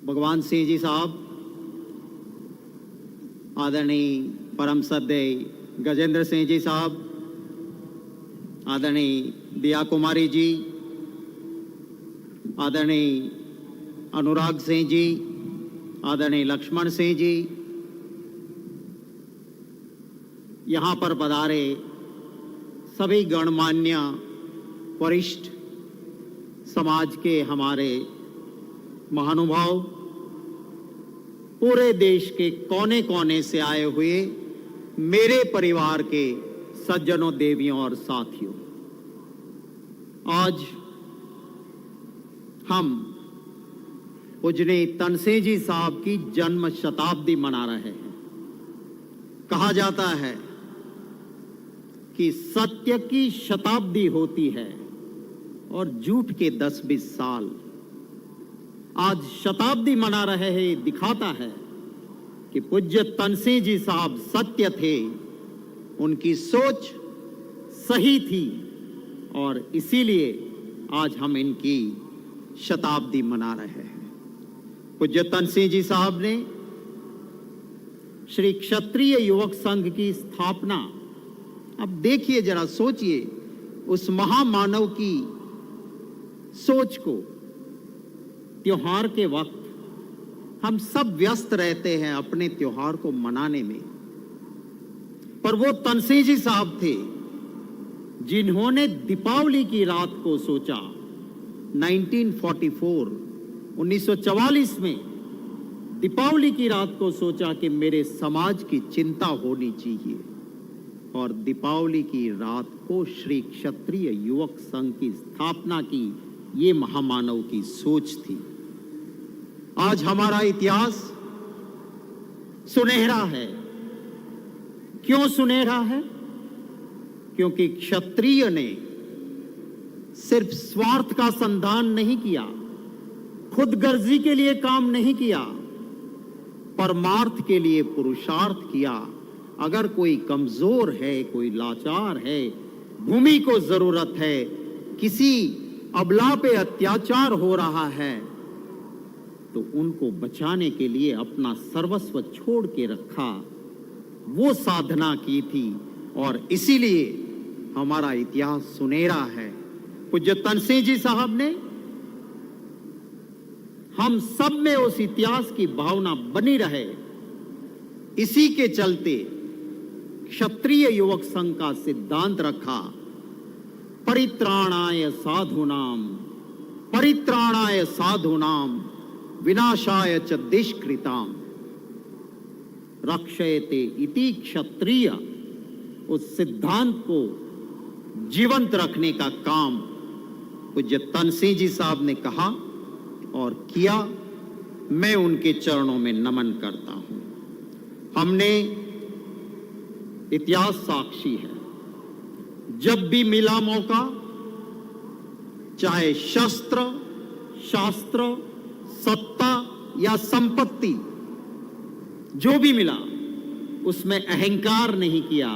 भगवान सिंह जी साहब, आदरणीय परम श्रद्धेय गजेंद्र सिंह जी साहब, आदरणीय दिया कुमारी जी, आदरणीय अनुराग सिंह जी, आदरणीय लक्ष्मण सिंह जी, यहाँ पर पधारे सभी गणमान्य वरिष्ठ समाज के हमारे महानुभाव, पूरे देश के कोने कोने से आए हुए मेरे परिवार के सज्जनों, देवियों और साथियों, आज हम पूजनीय तनसें जी साहब की जन्म शताब्दी मना रहे हैं। कहा जाता है कि सत्य की शताब्दी होती है और झूठ के 10-20 साल। आज शताब्दी मना रहे हैं, दिखाता है कि पूज्य तनसें जी साहब सत्य थे, उनकी सोच सही थी और इसीलिए आज हम इनकी शताब्दी मना रहे हैं। पूज्य तनसें जी साहब ने श्री क्षत्रिय युवक संघ की स्थापना, अब देखिए जरा सोचिए, उस महामानव की सोच को। त्योहार के वक्त हम सब व्यस्त रहते हैं अपने त्योहार को मनाने में, पर वो तनसें जी साहब थे जिन्होंने दीपावली की रात को सोचा। 1944 में दीपावली की रात को सोचा कि मेरे समाज की चिंता होनी चाहिए, और दीपावली की रात को श्री क्षत्रिय युवक संघ की स्थापना की। ये महामानव की सोच थी। आज हमारा इतिहास सुनहरा है। क्यों सुनहरा है? क्योंकि क्षत्रिय ने सिर्फ स्वार्थ का संधान नहीं किया, खुदगर्जी के लिए काम नहीं किया, परमार्थ के लिए पुरुषार्थ किया। अगर कोई कमजोर है, कोई लाचार है, भूमि को जरूरत है, किसी अबला पे अत्याचार हो रहा है, तो उनको बचाने के लिए अपना सर्वस्व छोड़ के रखा, वो साधना की थी, और इसीलिए हमारा इतिहास सुनहरा है। पूज्य तनसें जी साहब ने हम सब में उस इतिहास की भावना बनी रहे, इसी के चलते क्षत्रिय युवक संघ का सिद्धांत रखा, परित्राणाय साधूनाम विनाशाय च दुष्कृताम रक्षयते इति क्षत्रिय। उस सिद्धांत को जीवंत रखने का काम पूज्य तनसें जी साहब ने कहा और किया। मैं उनके चरणों में नमन करता हूं। हमने, इतिहास साक्षी है, जब भी मिला मौका, चाहे शस्त्र, शास्त्र, सत्ता या संपत्ति, जो भी मिला उसमें अहंकार नहीं किया।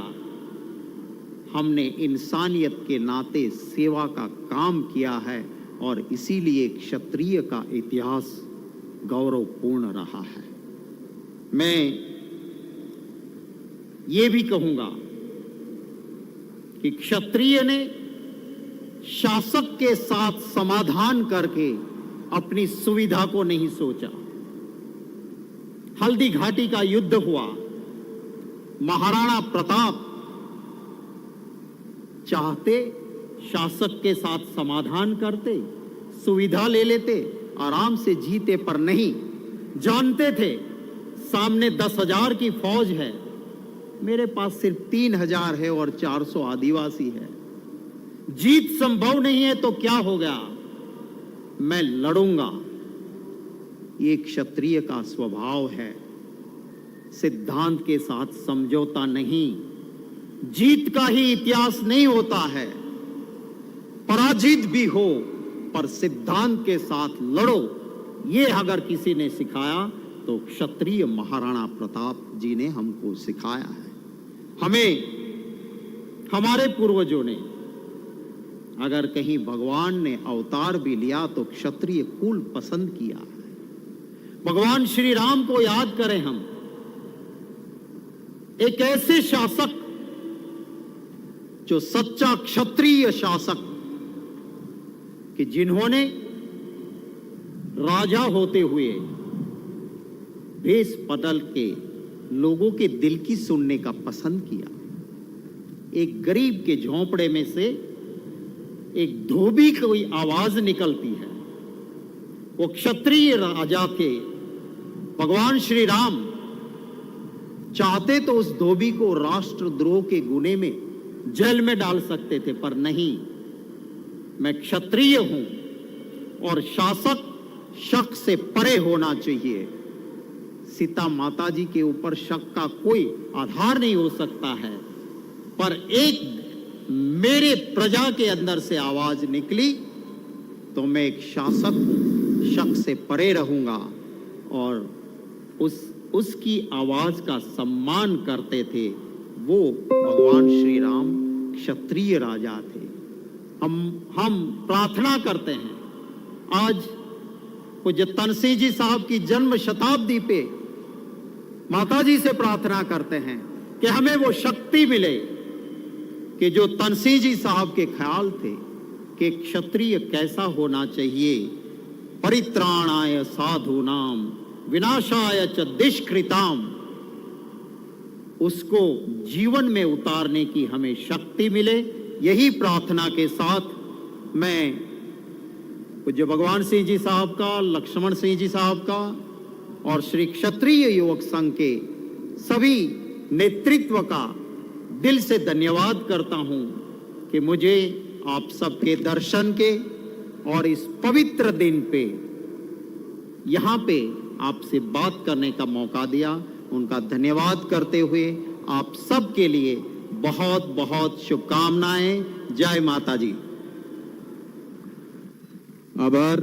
हमने इंसानियत के नाते सेवा का काम किया है, और इसीलिए क्षत्रिय का इतिहास गौरवपूर्ण रहा है। मैं ये भी कहूंगा कि क्षत्रिय ने शासक के साथ समाधान करके अपनी सुविधा को नहीं सोचा। हल्दी घाटी का युद्ध हुआ, महाराणा प्रताप चाहते शासक के साथ समाधान करते, सुविधा ले लेते, आराम से जीते, पर नहीं। जानते थे सामने 10,000 की फौज है, मेरे पास सिर्फ 3,000 है और 400 आदिवासी है। जीत संभव नहीं है तो क्या हो गया, मैं लड़ूंगा। ये क्षत्रिय का स्वभाव है। सिद्धांत के साथ समझौता नहीं। जीत का ही इतिहास नहीं होता है, पराजित भी हो पर सिद्धांत के साथ लड़ो। ये अगर किसी ने सिखाया तो क्षत्रिय महाराणा प्रताप जी ने हमको सिखाया है। हमें, हमारे पूर्वजों ने, अगर कहीं भगवान ने अवतार भी लिया तो क्षत्रिय कुल पसंद किया है। भगवान श्री राम को याद करें हम, एक ऐसे शासक जो सच्चा क्षत्रिय शासक, कि जिन्होंने राजा होते हुए भेष बदल के लोगों के दिल की सुनने का पसंद किया। एक गरीब के झोंपड़े में से एक धोबी की कोई आवाज निकलती है, वो क्षत्रिय राजा के भगवान श्री राम चाहते तो उस धोबी को राष्ट्रद्रोह के गुने में जेल में डाल सकते थे, पर नहीं, मैं क्षत्रिय हूं और शासक शक से परे होना चाहिए। सीता माता जी के ऊपर शक का कोई आधार नहीं हो सकता है, पर एक मेरे प्रजा के अंदर से आवाज निकली तो मैं एक शासक हूं, शक से परे रहूंगा। और उसकी आवाज का सम्मान करते थे। वो भगवान श्री राम क्षत्रिय राजा थे। हम प्रार्थना करते हैं, आज पूज्य तनसिंह जी साहब की जन्म शताब्दी पे माता जी से प्रार्थना करते हैं कि हमें वो शक्ति मिले कि जो तनसिंह जी साहब के ख्याल थे कि क्षत्रिय कैसा होना चाहिए, परित्राणाय साधूनाम विनाशाय च दुष्कृताम, उसको जीवन में उतारने की हमें शक्ति मिले। यही प्रार्थना के साथ मैं पूज्य भगवान सिंह जी साहब का, लक्ष्मण सिंह जी साहब का और श्री क्षत्रिय युवक संघ के सभी नेतृत्व का दिल से धन्यवाद करता हूं कि मुझे आप सबके दर्शन के और इस पवित्र दिन पे यहाँ पे आपसे बात करने का मौका दिया। उनका धन्यवाद करते हुए आप सबके लिए बहुत बहुत शुभकामनाएं। जय माता जी। आभार।